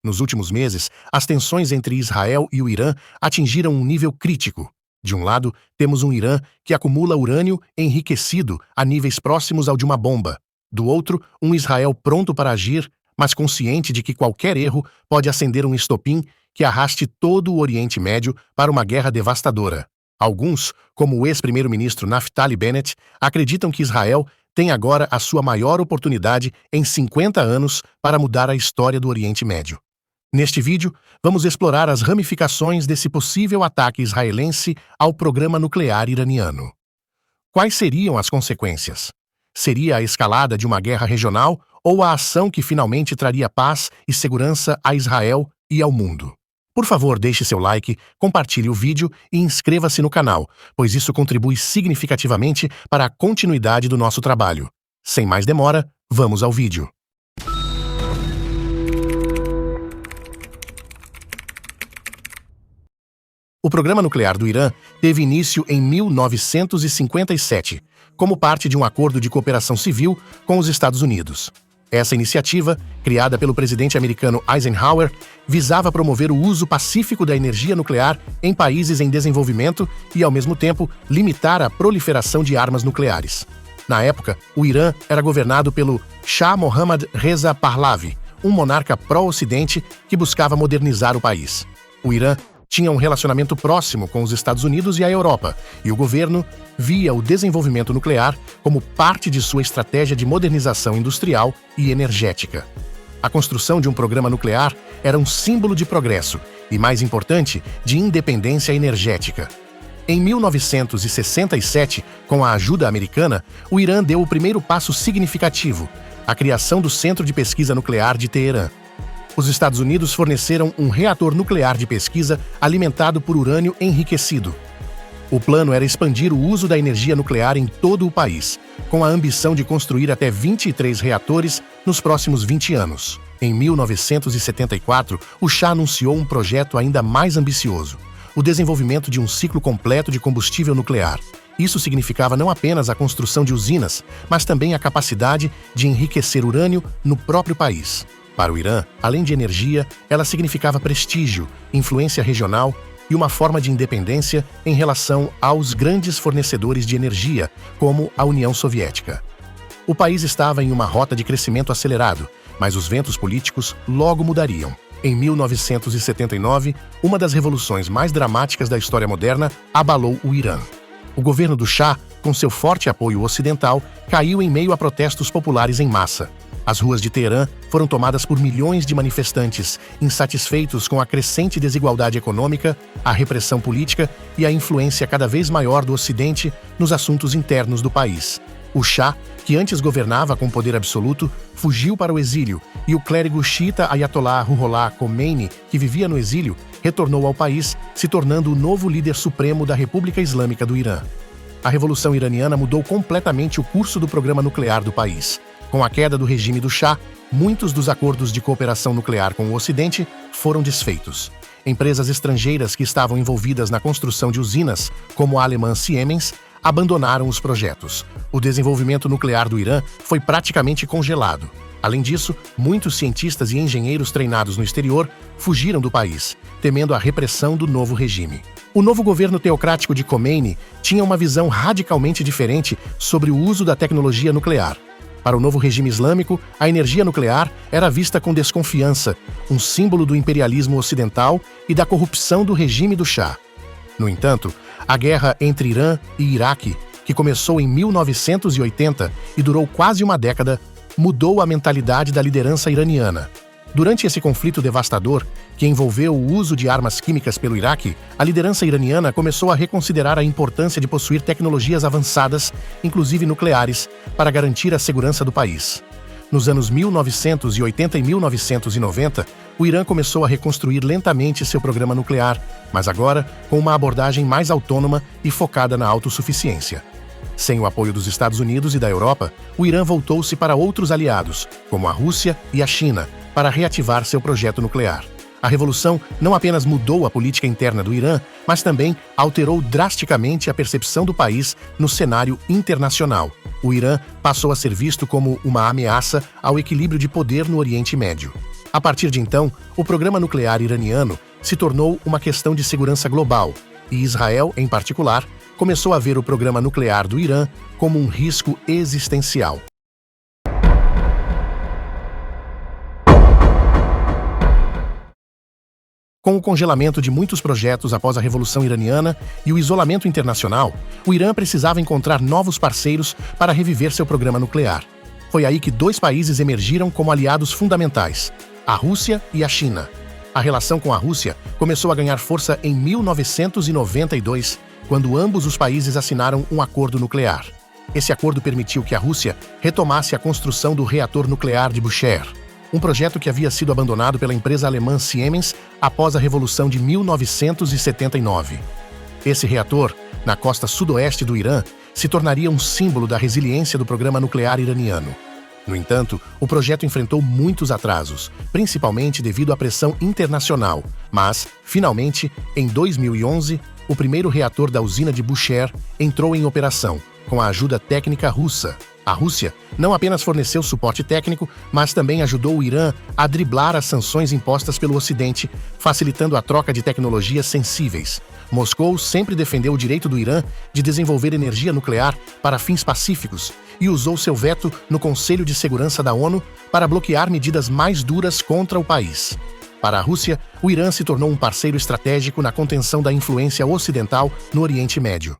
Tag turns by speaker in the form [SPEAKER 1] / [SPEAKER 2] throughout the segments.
[SPEAKER 1] Nos últimos meses, as tensões entre Israel e o Irã atingiram um nível crítico. De um lado, temos um Irã que acumula urânio enriquecido a níveis próximos ao de uma bomba. Do outro, um Israel pronto para agir, mas consciente de que qualquer erro pode acender um estopim que arraste todo o Oriente Médio para uma guerra devastadora. Alguns, como o ex-primeiro-ministro Naftali Bennett, acreditam que Israel tem agora a sua maior oportunidade em 50 anos para mudar a história do Oriente Médio. Neste vídeo, vamos explorar as ramificações desse possível ataque israelense ao programa nuclear iraniano. Quais seriam as consequências? Seria a escalada de uma guerra regional ou a ação que finalmente traria paz e segurança a Israel e ao mundo? Por favor, deixe seu like, compartilhe o vídeo e inscreva-se no canal, pois isso contribui significativamente para a continuidade do nosso trabalho. Sem mais demora, vamos ao vídeo. O programa nuclear do Irã teve início em 1957, como parte de um acordo de cooperação civil com os Estados Unidos. Essa iniciativa, criada pelo presidente americano Eisenhower, visava promover o uso pacífico da energia nuclear em países em desenvolvimento e, ao mesmo tempo, limitar a proliferação de armas nucleares. Na época, o Irã era governado pelo Shah Mohammad Reza Pahlavi, um monarca pró-Ocidente que buscava modernizar o país. O Irã tinha um relacionamento próximo com os Estados Unidos e a Europa, e o governo via o desenvolvimento nuclear como parte de sua estratégia de modernização industrial e energética. A construção de um programa nuclear era um símbolo de progresso e, mais importante, de independência energética. Em 1967, com a ajuda americana, o Irã deu o primeiro passo significativo, a criação do Centro de Pesquisa Nuclear de Teherã. Os Estados Unidos forneceram um reator nuclear de pesquisa alimentado por urânio enriquecido. O plano era expandir o uso da energia nuclear em todo o país, com a ambição de construir até 23 reatores nos próximos 20 anos. Em 1974, o Shah anunciou um projeto ainda mais ambicioso: o desenvolvimento de um ciclo completo de combustível nuclear. Isso significava não apenas a construção de usinas, mas também a capacidade de enriquecer urânio no próprio país. Para o Irã, além de energia, ela significava prestígio, influência regional e uma forma de independência em relação aos grandes fornecedores de energia, como a União Soviética. O país estava em uma rota de crescimento acelerado, mas os ventos políticos logo mudariam. Em 1979, uma das revoluções mais dramáticas da história moderna abalou o Irã. O governo do Shah, com seu forte apoio ocidental, caiu em meio a protestos populares em massa. As ruas de Teherã foram tomadas por milhões de manifestantes, insatisfeitos com a crescente desigualdade econômica, a repressão política e a influência cada vez maior do Ocidente nos assuntos internos do país. O Shah, que antes governava com poder absoluto, fugiu para o exílio, e o clérigo xiita Ayatollah Ruhollah Khomeini, que vivia no exílio, retornou ao país, se tornando o novo líder supremo da República Islâmica do Irã. A Revolução Iraniana mudou completamente o curso do programa nuclear do país. Com a queda do regime do Shah, muitos dos acordos de cooperação nuclear com o Ocidente foram desfeitos. Empresas estrangeiras que estavam envolvidas na construção de usinas, como a alemã Siemens, abandonaram os projetos. O desenvolvimento nuclear do Irã foi praticamente congelado. Além disso, muitos cientistas e engenheiros treinados no exterior fugiram do país, temendo a repressão do novo regime. O novo governo teocrático de Khomeini tinha uma visão radicalmente diferente sobre o uso da tecnologia nuclear. Para o novo regime islâmico, a energia nuclear era vista com desconfiança, um símbolo do imperialismo ocidental e da corrupção do regime do Shah. No entanto, a guerra entre Irã e Iraque, que começou em 1980 e durou quase uma década, mudou a mentalidade da liderança iraniana. Durante esse conflito devastador, que envolveu o uso de armas químicas pelo Iraque, a liderança iraniana começou a reconsiderar a importância de possuir tecnologias avançadas, inclusive nucleares, para garantir a segurança do país. Nos anos 1980 e 1990, o Irã começou a reconstruir lentamente seu programa nuclear, mas agora com uma abordagem mais autônoma e focada na autossuficiência. Sem o apoio dos Estados Unidos e da Europa, o Irã voltou-se para outros aliados, como a Rússia e a China, para reativar seu projeto nuclear. A revolução não apenas mudou a política interna do Irã, mas também alterou drasticamente a percepção do país no cenário internacional. O Irã passou a ser visto como uma ameaça ao equilíbrio de poder no Oriente Médio. A partir de então, o programa nuclear iraniano se tornou uma questão de segurança global, e Israel, em particular, começou a ver o programa nuclear do Irã como um risco existencial. Com o congelamento de muitos projetos após a Revolução Iraniana e o isolamento internacional, o Irã precisava encontrar novos parceiros para reviver seu programa nuclear. Foi aí que dois países emergiram como aliados fundamentais: a Rússia e a China. A relação com a Rússia começou a ganhar força em 1992, quando ambos os países assinaram um acordo nuclear. Esse acordo permitiu que a Rússia retomasse a construção do reator nuclear de Bushehr, um projeto que havia sido abandonado pela empresa alemã Siemens após a Revolução de 1979. Esse reator, na costa sudoeste do Irã, se tornaria um símbolo da resiliência do programa nuclear iraniano. No entanto, o projeto enfrentou muitos atrasos, principalmente devido à pressão internacional, mas, finalmente, em 2011, o primeiro reator da usina de Bushehr entrou em operação, com a ajuda técnica russa. A Rússia não apenas forneceu suporte técnico, mas também ajudou o Irã a driblar as sanções impostas pelo Ocidente, facilitando a troca de tecnologias sensíveis. Moscou sempre defendeu o direito do Irã de desenvolver energia nuclear para fins pacíficos e usou seu veto no Conselho de Segurança da ONU para bloquear medidas mais duras contra o país. Para a Rússia, o Irã se tornou um parceiro estratégico na contenção da influência ocidental no Oriente Médio.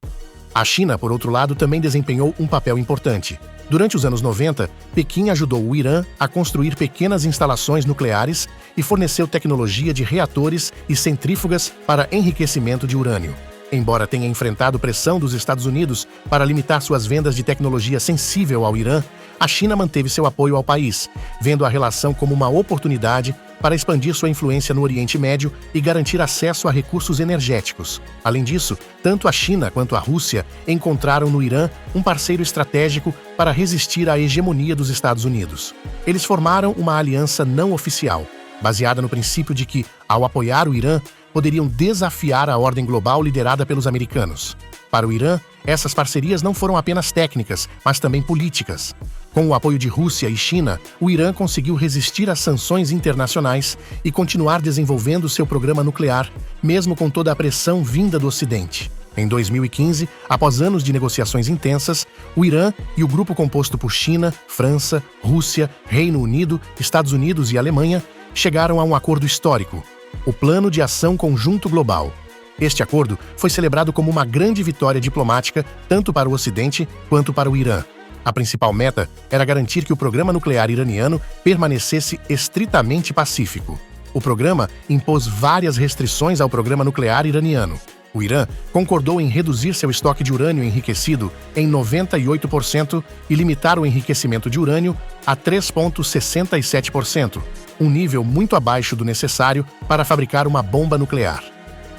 [SPEAKER 1] A China, por outro lado, também desempenhou um papel importante. Durante os anos 90, Pequim ajudou o Irã a construir pequenas instalações nucleares e forneceu tecnologia de reatores e centrífugas para enriquecimento de urânio. Embora tenha enfrentado pressão dos Estados Unidos para limitar suas vendas de tecnologia sensível ao Irã, a China manteve seu apoio ao país, vendo a relação como uma oportunidade para expandir sua influência no Oriente Médio e garantir acesso a recursos energéticos. Além disso, tanto a China quanto a Rússia encontraram no Irã um parceiro estratégico para resistir à hegemonia dos Estados Unidos. Eles formaram uma aliança não oficial, baseada no princípio de que, ao apoiar o Irã, poderiam desafiar a ordem global liderada pelos americanos. Para o Irã, essas parcerias não foram apenas técnicas, mas também políticas. Com o apoio de Rússia e China, o Irã conseguiu resistir às sanções internacionais e continuar desenvolvendo seu programa nuclear, mesmo com toda a pressão vinda do Ocidente. Em 2015, após anos de negociações intensas, o Irã e o grupo composto por China, França, Rússia, Reino Unido, Estados Unidos e Alemanha chegaram a um acordo histórico: o Plano de Ação Conjunto Global. Este acordo foi celebrado como uma grande vitória diplomática tanto para o Ocidente quanto para o Irã. A principal meta era garantir que o programa nuclear iraniano permanecesse estritamente pacífico. O programa impôs várias restrições ao programa nuclear iraniano. O Irã concordou em reduzir seu estoque de urânio enriquecido em 98% e limitar o enriquecimento de urânio a 3,67%, um nível muito abaixo do necessário para fabricar uma bomba nuclear.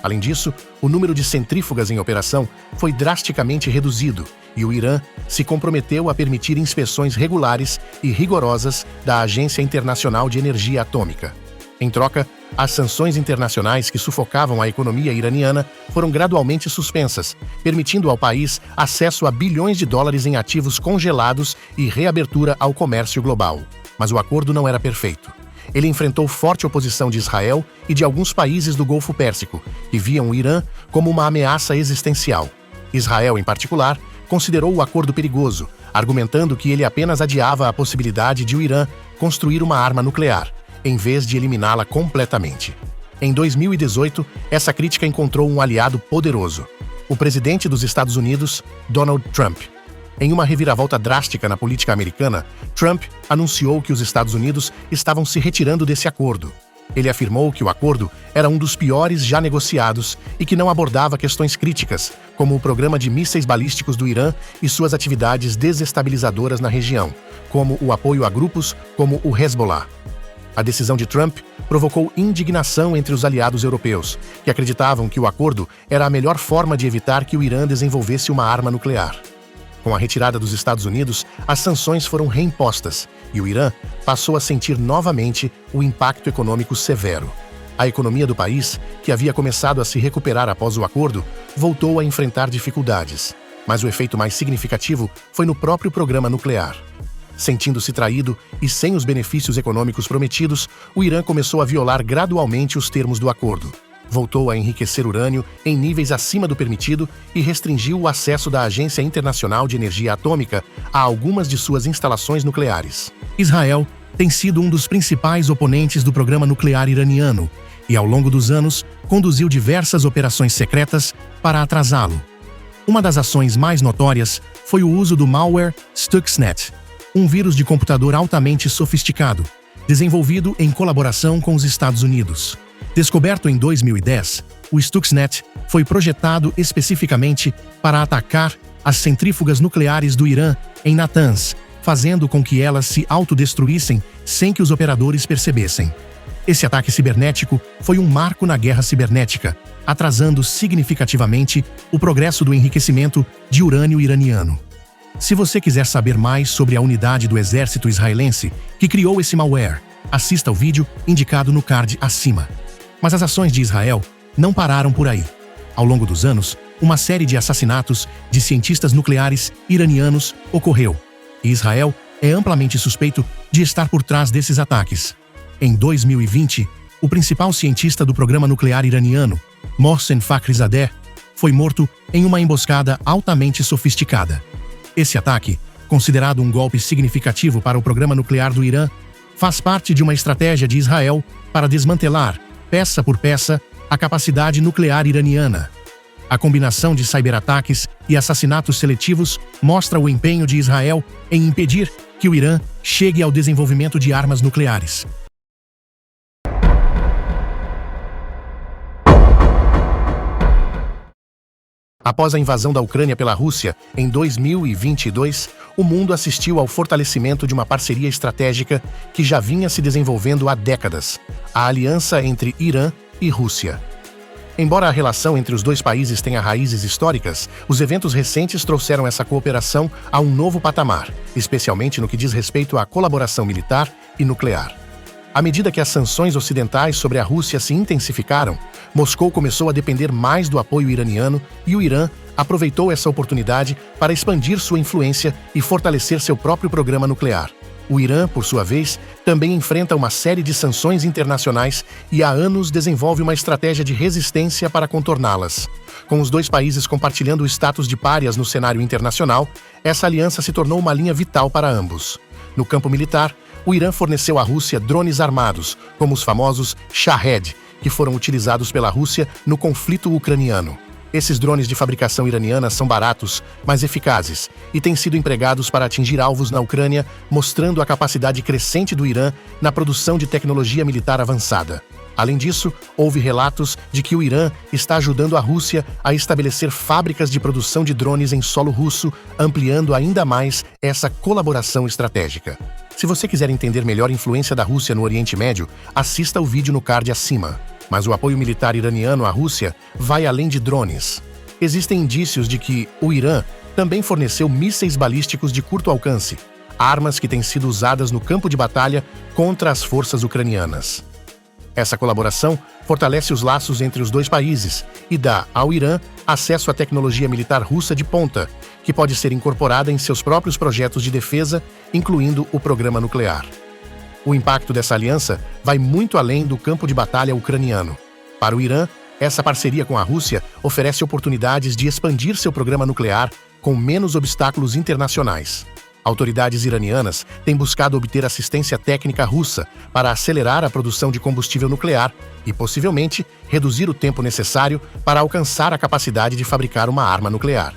[SPEAKER 1] Além disso, o número de centrífugas em operação foi drasticamente reduzido e o Irã se comprometeu a permitir inspeções regulares e rigorosas da Agência Internacional de Energia Atômica. Em troca, as sanções internacionais que sufocavam a economia iraniana foram gradualmente suspensas, permitindo ao país acesso a bilhões de dólares em ativos congelados e reabertura ao comércio global. Mas o acordo não era perfeito. Ele enfrentou forte oposição de Israel e de alguns países do Golfo Pérsico, que viam o Irã como uma ameaça existencial. Israel, em particular, considerou o acordo perigoso, argumentando que ele apenas adiava a possibilidade de o Irã construir uma arma nuclear, em vez de eliminá-la completamente. Em 2018, essa crítica encontrou um aliado poderoso: o presidente dos Estados Unidos, Donald Trump. Em uma reviravolta drástica na política americana, Trump anunciou que os Estados Unidos estavam se retirando desse acordo. Ele afirmou que o acordo era um dos piores já negociados e que não abordava questões críticas, como o programa de mísseis balísticos do Irã e suas atividades desestabilizadoras na região, como o apoio a grupos como o Hezbollah. A decisão de Trump provocou indignação entre os aliados europeus, que acreditavam que o acordo era a melhor forma de evitar que o Irã desenvolvesse uma arma nuclear. Com a retirada dos Estados Unidos, as sanções foram reimpostas e o Irã passou a sentir novamente o impacto econômico severo. A economia do país, que havia começado a se recuperar após o acordo, voltou a enfrentar dificuldades, mas o efeito mais significativo foi no próprio programa nuclear. Sentindo-se traído e sem os benefícios econômicos prometidos, o Irã começou a violar gradualmente os termos do acordo. Voltou a enriquecer urânio em níveis acima do permitido e restringiu o acesso da Agência Internacional de Energia Atômica a algumas de suas instalações nucleares. Israel tem sido um dos principais oponentes do programa nuclear iraniano e, ao longo dos anos, conduziu diversas operações secretas para atrasá-lo. Uma das ações mais notórias foi o uso do malware Stuxnet, um vírus de computador altamente sofisticado, desenvolvido em colaboração com os Estados Unidos. Descoberto em 2010, o Stuxnet foi projetado especificamente para atacar as centrífugas nucleares do Irã em Natanz, fazendo com que elas se autodestruíssem sem que os operadores percebessem. Esse ataque cibernético foi um marco na guerra cibernética, atrasando significativamente o progresso do enriquecimento de urânio iraniano. Se você quiser saber mais sobre a unidade do exército israelense que criou esse malware, assista ao vídeo indicado no card acima. Mas as ações de Israel não pararam por aí. Ao longo dos anos, uma série de assassinatos de cientistas nucleares iranianos ocorreu, e Israel é amplamente suspeito de estar por trás desses ataques. Em 2020, o principal cientista do programa nuclear iraniano, Mohsen Fakhrizadeh, foi morto em uma emboscada altamente sofisticada. Esse ataque, considerado um golpe significativo para o programa nuclear do Irã, faz parte de uma estratégia de Israel para desmantelar, peça por peça, a capacidade nuclear iraniana. A combinação de cyberataques e assassinatos seletivos mostra o empenho de Israel em impedir que o Irã chegue ao desenvolvimento de armas nucleares. Após a invasão da Ucrânia pela Rússia, em 2022, o mundo assistiu ao fortalecimento de uma parceria estratégica que já vinha se desenvolvendo há décadas, a aliança entre Irã e Rússia. Embora a relação entre os dois países tenha raízes históricas, os eventos recentes trouxeram essa cooperação a um novo patamar, especialmente no que diz respeito à colaboração militar e nuclear. À medida que as sanções ocidentais sobre a Rússia se intensificaram, Moscou começou a depender mais do apoio iraniano e o Irã aproveitou essa oportunidade para expandir sua influência e fortalecer seu próprio programa nuclear. O Irã, por sua vez, também enfrenta uma série de sanções internacionais e há anos desenvolve uma estratégia de resistência para contorná-las. Com os dois países compartilhando o status de párias no cenário internacional, essa aliança se tornou uma linha vital para ambos. No campo militar, o Irã forneceu à Rússia drones armados, como os famosos Shahed, que foram utilizados pela Rússia no conflito ucraniano. Esses drones de fabricação iraniana são baratos, mas eficazes, e têm sido empregados para atingir alvos na Ucrânia, mostrando a capacidade crescente do Irã na produção de tecnologia militar avançada. Além disso, houve relatos de que o Irã está ajudando a Rússia a estabelecer fábricas de produção de drones em solo russo, ampliando ainda mais essa colaboração estratégica. Se você quiser entender melhor a influência da Rússia no Oriente Médio, assista o vídeo no card acima. Mas o apoio militar iraniano à Rússia vai além de drones. Existem indícios de que o Irã também forneceu mísseis balísticos de curto alcance, armas que têm sido usadas no campo de batalha contra as forças ucranianas. Essa colaboração fortalece os laços entre os dois países e dá ao Irã acesso à tecnologia militar russa de ponta, que pode ser incorporada em seus próprios projetos de defesa, incluindo o programa nuclear. O impacto dessa aliança vai muito além do campo de batalha ucraniano. Para o Irã, essa parceria com a Rússia oferece oportunidades de expandir seu programa nuclear com menos obstáculos internacionais. Autoridades iranianas têm buscado obter assistência técnica russa para acelerar a produção de combustível nuclear e, possivelmente, reduzir o tempo necessário para alcançar a capacidade de fabricar uma arma nuclear.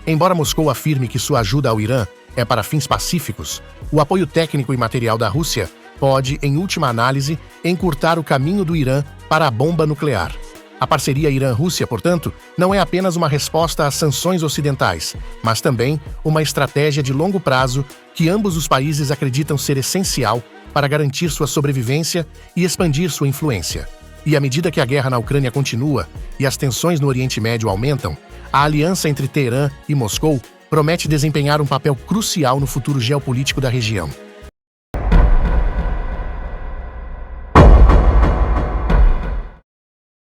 [SPEAKER 1] Embora Moscou afirme que sua ajuda ao Irã é para fins pacíficos, o apoio técnico e material da Rússia pode, em última análise, encurtar o caminho do Irã para a bomba nuclear. A parceria Irã-Rússia, portanto, não é apenas uma resposta às sanções ocidentais, mas também uma estratégia de longo prazo que ambos os países acreditam ser essencial para garantir sua sobrevivência e expandir sua influência. E à medida que a guerra na Ucrânia continua e as tensões no Oriente Médio aumentam, a aliança entre Teherã e Moscou promete desempenhar um papel crucial no futuro geopolítico da região.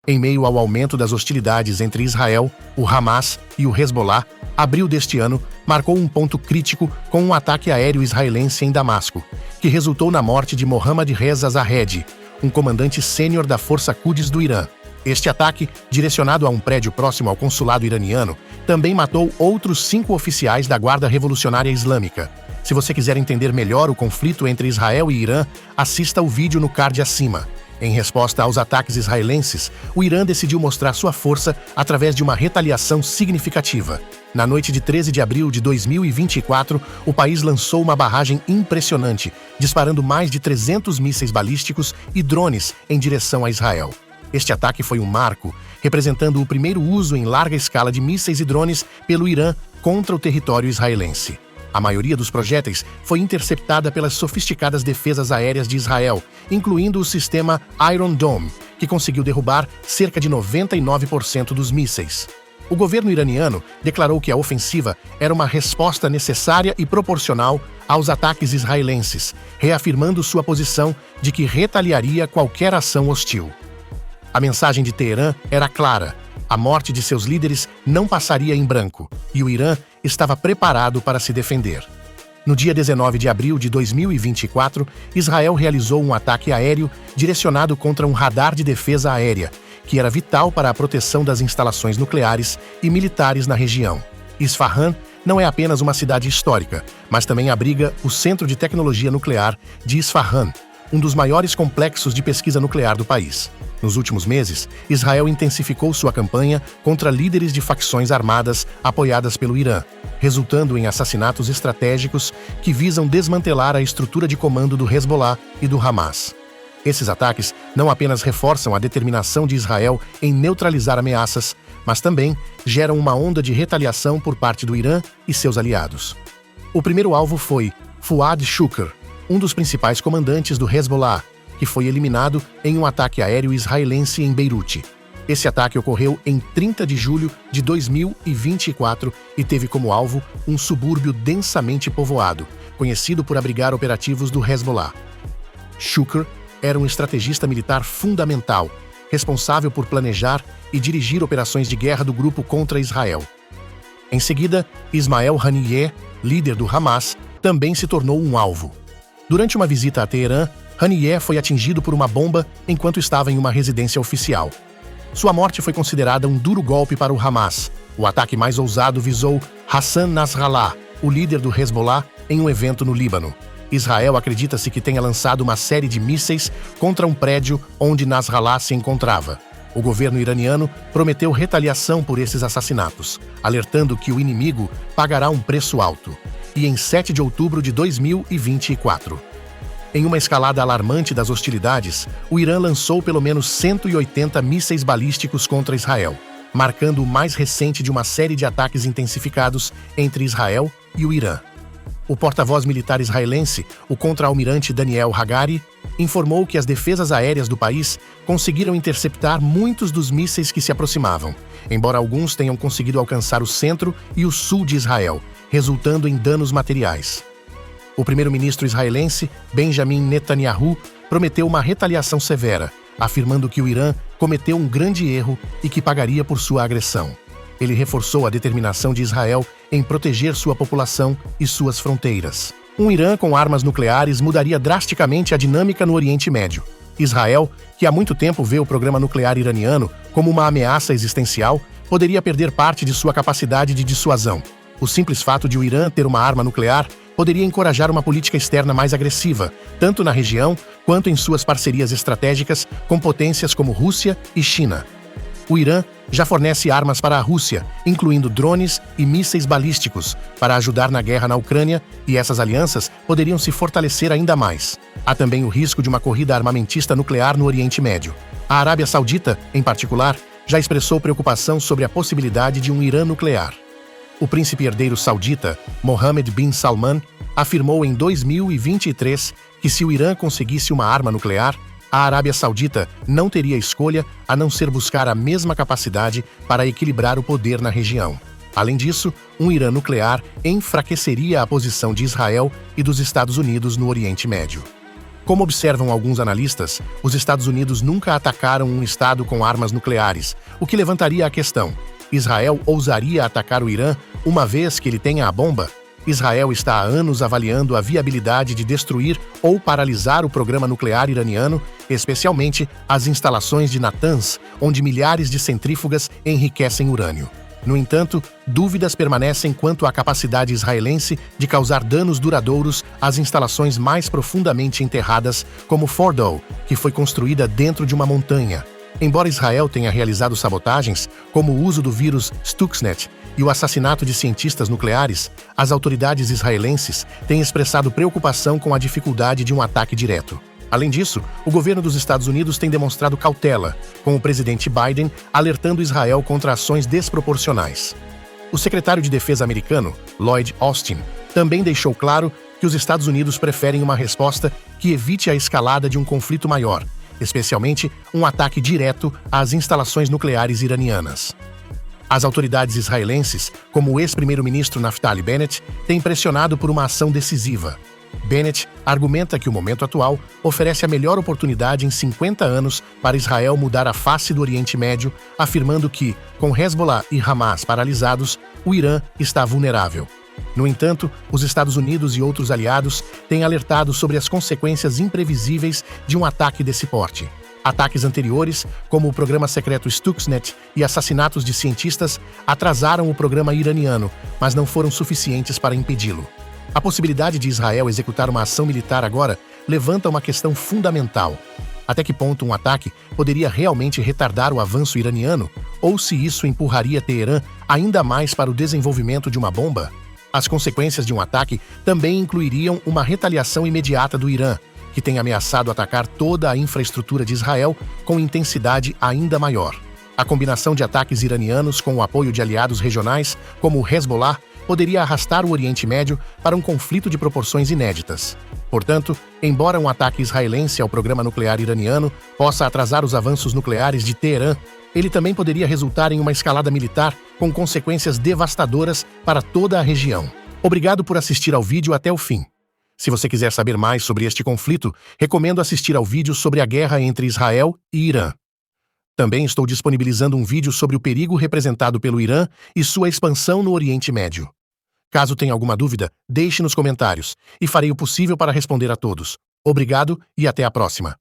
[SPEAKER 1] Em meio ao aumento das hostilidades entre Israel, o Hamas e o Hezbollah, Abril deste ano marcou um ponto crítico com um ataque aéreo israelense em Damasco, que resultou na morte de Mohammad Reza Zahed, um comandante sênior da Força Quds do Irã. Este ataque, direcionado a um prédio próximo ao consulado iraniano, também matou outros 5 oficiais da Guarda Revolucionária Islâmica. Se você quiser entender melhor o conflito entre Israel e Irã, assista o vídeo no card acima. Em resposta aos ataques israelenses, o Irã decidiu mostrar sua força através de uma retaliação significativa. Na noite de 13 de abril de 2024, o país lançou uma barragem impressionante, disparando mais de 300 mísseis balísticos e drones em direção a Israel. Este ataque foi um marco, representando o primeiro uso em larga escala de mísseis e drones pelo Irã contra o território israelense. A maioria dos projéteis foi interceptada pelas sofisticadas defesas aéreas de Israel, incluindo o sistema Iron Dome, que conseguiu derrubar cerca de 99% dos mísseis. O governo iraniano declarou que a ofensiva era uma resposta necessária e proporcional aos ataques israelenses, reafirmando sua posição de que retaliaria qualquer ação hostil. A mensagem de Teherã era clara: a morte de seus líderes não passaria em branco, e o Irã estava preparado para se defender. No dia 19 de abril de 2024, Israel realizou um ataque aéreo direcionado contra um radar de defesa aérea, que era vital para a proteção das instalações nucleares e militares na região. Isfahan não é apenas uma cidade histórica, mas também abriga o Centro de Tecnologia Nuclear de Isfahan, um dos maiores complexos de pesquisa nuclear do país. Nos últimos meses, Israel intensificou sua campanha contra líderes de facções armadas apoiadas pelo Irã, resultando em assassinatos estratégicos que visam desmantelar a estrutura de comando do Hezbollah e do Hamas. Esses ataques não apenas reforçam a determinação de Israel em neutralizar ameaças, mas também geram uma onda de retaliação por parte do Irã e seus aliados. O primeiro alvo foi Fuad Shukr, um dos principais comandantes do Hezbollah, que foi eliminado em um ataque aéreo israelense em Beirute. Esse ataque ocorreu em 30 de julho de 2024 e teve como alvo um subúrbio densamente povoado, conhecido por abrigar operativos do Hezbollah. Shukr era um estrategista militar fundamental, responsável por planejar e dirigir operações de guerra do grupo contra Israel. Em seguida, Ismael Haniyeh, líder do Hamas, também se tornou um alvo. Durante uma visita a Teherã, Haniyeh foi atingido por uma bomba enquanto estava em uma residência oficial. Sua morte foi considerada um duro golpe para o Hamas. O ataque mais ousado visou Hassan Nasrallah, o líder do Hezbollah, em um evento no Líbano. Israel acredita-se que tenha lançado uma série de mísseis contra um prédio onde Nasrallah se encontrava. O governo iraniano prometeu retaliação por esses assassinatos, alertando que o inimigo pagará um preço alto. E em 7 de outubro de 2024, em uma escalada alarmante das hostilidades, o Irã lançou pelo menos 180 mísseis balísticos contra Israel, marcando o mais recente de uma série de ataques intensificados entre Israel e o Irã. O porta-voz militar israelense, o contra-almirante Daniel Hagari, informou que as defesas aéreas do país conseguiram interceptar muitos dos mísseis que se aproximavam, embora alguns tenham conseguido alcançar o centro e o sul de Israel, resultando em danos materiais. O primeiro-ministro israelense, Benjamin Netanyahu, prometeu uma retaliação severa, afirmando que o Irã cometeu um grande erro e que pagaria por sua agressão. Ele reforçou a determinação de Israel em proteger sua população e suas fronteiras. Um Irã com armas nucleares mudaria drasticamente a dinâmica no Oriente Médio. Israel, que há muito tempo vê o programa nuclear iraniano como uma ameaça existencial, poderia perder parte de sua capacidade de dissuasão. O simples fato de o Irã ter uma arma nuclear poderia encorajar uma política externa mais agressiva, tanto na região quanto em suas parcerias estratégicas com potências como Rússia e China. O Irã já fornece armas para a Rússia, incluindo drones e mísseis balísticos, para ajudar na guerra na Ucrânia, e essas alianças poderiam se fortalecer ainda mais. Há também o risco de uma corrida armamentista nuclear no Oriente Médio. A Arábia Saudita, em particular, já expressou preocupação sobre a possibilidade de um Irã nuclear. O príncipe herdeiro saudita, Mohammed bin Salman, afirmou em 2023 que se o Irã conseguisse uma arma nuclear, a Arábia Saudita não teria escolha a não ser buscar a mesma capacidade para equilibrar o poder na região. Além disso, um Irã nuclear enfraqueceria a posição de Israel e dos Estados Unidos no Oriente Médio. Como observam alguns analistas, os Estados Unidos nunca atacaram um estado com armas nucleares, o que levantaria a questão: Israel ousaria atacar o Irã uma vez que ele tenha a bomba? Israel está há anos avaliando a viabilidade de destruir ou paralisar o programa nuclear iraniano, especialmente as instalações de Natanz, onde milhares de centrífugas enriquecem urânio. No entanto, dúvidas permanecem quanto à capacidade israelense de causar danos duradouros às instalações mais profundamente enterradas, como Fordow, que foi construída dentro de uma montanha. Embora Israel tenha realizado sabotagens, como o uso do vírus Stuxnet e o assassinato de cientistas nucleares, as autoridades israelenses têm expressado preocupação com a dificuldade de um ataque direto. Além disso, o governo dos Estados Unidos tem demonstrado cautela, com o presidente Biden alertando Israel contra ações desproporcionais. O secretário de Defesa americano, Lloyd Austin, também deixou claro que os Estados Unidos preferem uma resposta que evite a escalada de um conflito maior, especialmente um ataque direto às instalações nucleares iranianas. As autoridades israelenses, como o ex-primeiro-ministro Naftali Bennett, têm pressionado por uma ação decisiva. Bennett argumenta que o momento atual oferece a melhor oportunidade em 50 anos para Israel mudar a face do Oriente Médio, afirmando que, com Hezbollah e Hamas paralisados, o Irã está vulnerável. No entanto, os Estados Unidos e outros aliados têm alertado sobre as consequências imprevisíveis de um ataque desse porte. Ataques anteriores, como o programa secreto Stuxnet e assassinatos de cientistas, atrasaram o programa iraniano, mas não foram suficientes para impedi-lo. A possibilidade de Israel executar uma ação militar agora levanta uma questão fundamental. Até que ponto um ataque poderia realmente retardar o avanço iraniano, ou se isso empurraria Teherã ainda mais para o desenvolvimento de uma bomba? As consequências de um ataque também incluiriam uma retaliação imediata do Irã, que tem ameaçado atacar toda a infraestrutura de Israel com intensidade ainda maior. A combinação de ataques iranianos com o apoio de aliados regionais, como o Hezbollah, poderia arrastar o Oriente Médio para um conflito de proporções inéditas. Portanto, embora um ataque israelense ao programa nuclear iraniano possa atrasar os avanços nucleares de Teherã, ele também poderia resultar em uma escalada militar com consequências devastadoras para toda a região. Obrigado por assistir ao vídeo até o fim. Se você quiser saber mais sobre este conflito, recomendo assistir ao vídeo sobre a guerra entre Israel e Irã. Também estou disponibilizando um vídeo sobre o perigo representado pelo Irã e sua expansão no Oriente Médio. Caso tenha alguma dúvida, deixe nos comentários e farei o possível para responder a todos. Obrigado e até a próxima.